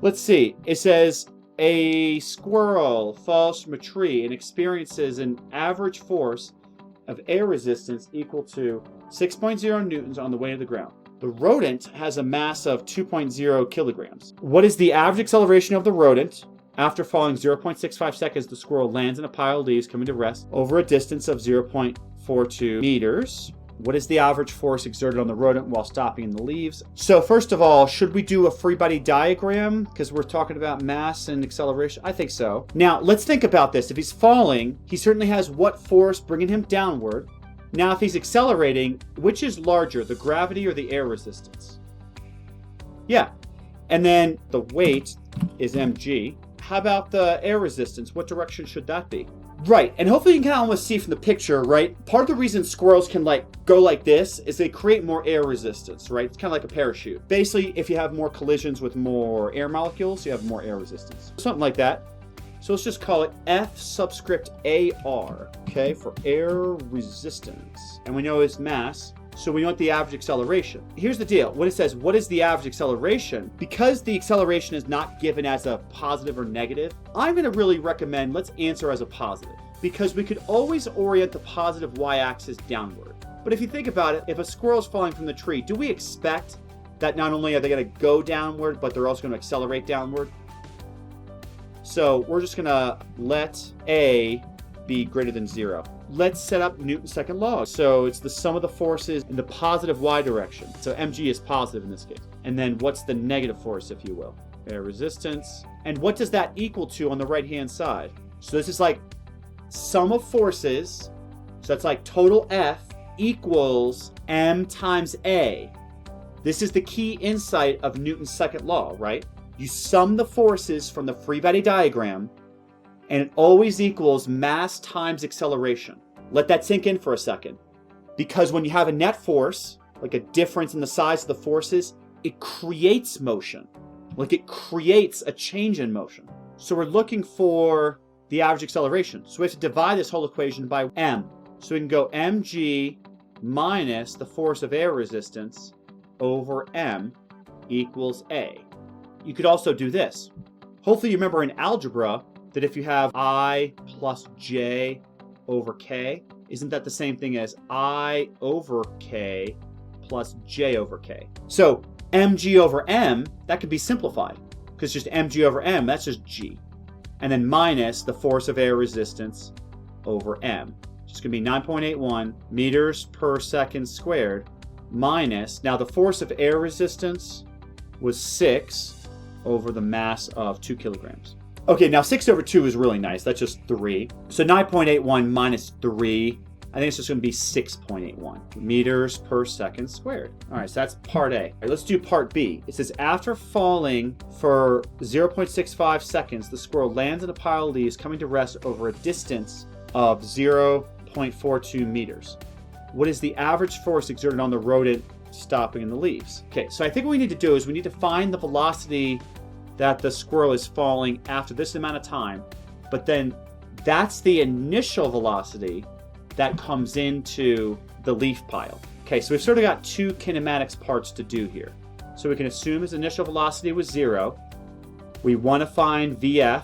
Let's see. It says a squirrel falls from a tree and experiences an average force of air resistance equal to 6.0 newtons on the way to the ground. The rodent has a mass of 2.0 kilograms. What is the average acceleration of the rodent? After falling 0.65 seconds, the squirrel lands in a pile of leaves coming to rest over a distance of 0.42 meters. What is the average force exerted on the rodent while stopping in the leaves? So first of all, should we do a free body diagram? Because we're talking about mass and acceleration. I think so. Now, let's think about this. If he's falling, he certainly has what force bringing him downward? Now, if he's accelerating, which is larger, the gravity or the air resistance? Yeah. And then the weight is mg. How about the air resistance? What direction should that be? Right, and hopefully you can kind of almost see from the picture, right? Part of the reason squirrels can go like this is they create more air resistance, right? It's kind of like a parachute. Basically, if you have more collisions with more air molecules, you have more air resistance. Something like that. So let's just call it F subscript AR, okay, for air resistance. And we know its mass, so we want the average acceleration. Here's the deal. When it says, what is the average acceleration? Because the acceleration is not given as a positive or negative, I'm going to really recommend let's answer as a positive. Because we could always orient the positive y-axis downward. But if you think about it, if a squirrel's falling from the tree, do we expect that not only are they going to go downward, but they're also going to accelerate downward? So we're just going to let A be greater than 0. Let's set up Newton's second law. So it's the sum of the forces in the positive y direction. So mg is positive in this case. And then what's the negative force, if you will? Air resistance. And what does that equal to on the right-hand side? So this is like sum of forces. So that's like total F equals m times A. This is the key insight of Newton's second law, right? You sum the forces from the free body diagram, and it always equals mass times acceleration. Let that sink in for a second. Because when you have a net force, like a difference in the size of the forces, it creates motion. Like it creates a change in motion. So we're looking for the average acceleration. So we have to divide this whole equation by m. So we can go mg minus the force of air resistance over m equals a. You could also do this. Hopefully you remember in algebra that if you have I plus j over k, isn't that the same thing as I over k plus j over k? So mg over m, that could be simplified because just mg over m, that's just g. And then minus the force of air resistance over m. It's going to be 9.81 meters per second squared minus, now the force of air resistance was 6 over the mass of 2 kilograms. Okay, now 6 over 2 is really nice. That's just 3. So 9.81 minus 3, I think it's just going to be 6.81 meters per second squared. All right, so that's part A. All right, let's do part B. It says, after falling for 0.65 seconds, the squirrel lands in a pile of leaves coming to rest over a distance of 0.42 meters. What is the average force exerted on the rodent stopping in the leaves? Okay, so I think what we need to do is we need to find the velocity that the squirrel is falling after this amount of time, but then that's the initial velocity that comes into the leaf pile. Okay, so we've sort of got two kinematics parts to do here. So we can assume his initial velocity was 0. We want to find VF,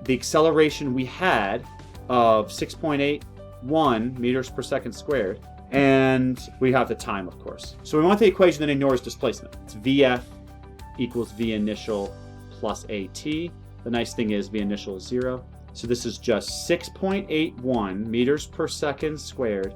the acceleration we had of 6.81 meters per second squared, and we have the time, of course. So we want the equation that ignores displacement. It's VF equals V initial plus AT. The nice thing is V initial is 0. So this is just 6.81 meters per second squared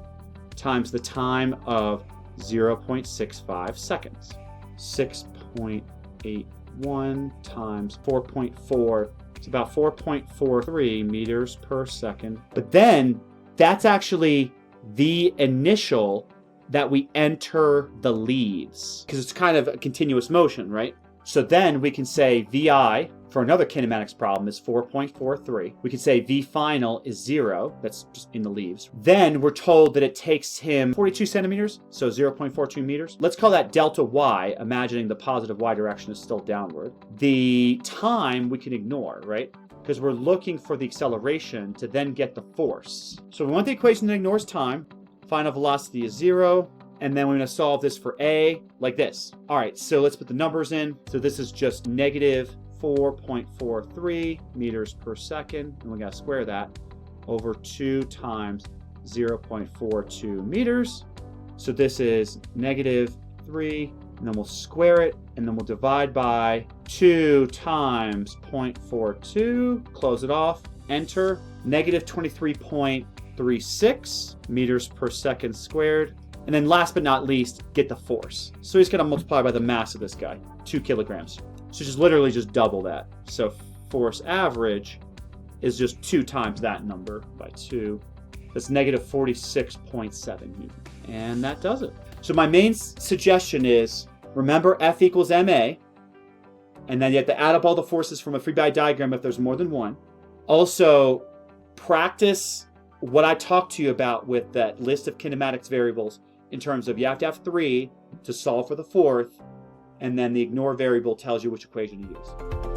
times the time of 0.65 seconds. 6.81 times 4.4, it's about 4.43 meters per second. But then that's actually the initial that we enter the leaves, because it's kind of a continuous motion, right? So then we can say VI for another kinematics problem is 4.43. We could say V final is 0. That's just in the leaves. Then we're told that it takes him 42 centimeters, so 0.42 meters. Let's call that delta Y, imagining the positive Y direction is still downward. The time we can ignore, right? Because we're looking for the acceleration to then get the force. So we want the equation that ignores time. Final velocity is 0. And then we're going to solve this for A like this. All right, so let's put the numbers in. So this is just negative 4.43 meters per second. And we got to square that over 2 times 0.42 meters. So this is negative 3, and then we'll square it, and then we'll divide by 2 times 0.42, close it off, enter, negative 23.36 meters per second squared. And then last but not least, get the force. So he's going to multiply by the mass of this guy, 2 kilograms. So just literally just double that. So force average is just 2 times that number by 2. That's negative 46.7 Newton. And that does it. So my main suggestion is, remember F equals ma, and then you have to add up all the forces from a free body diagram if there's more than one. Also, practice what I talked to you about with that list of kinematics variables in terms of you have to have 3 to solve for the 4th, and then the ignore variable tells you which equation to use.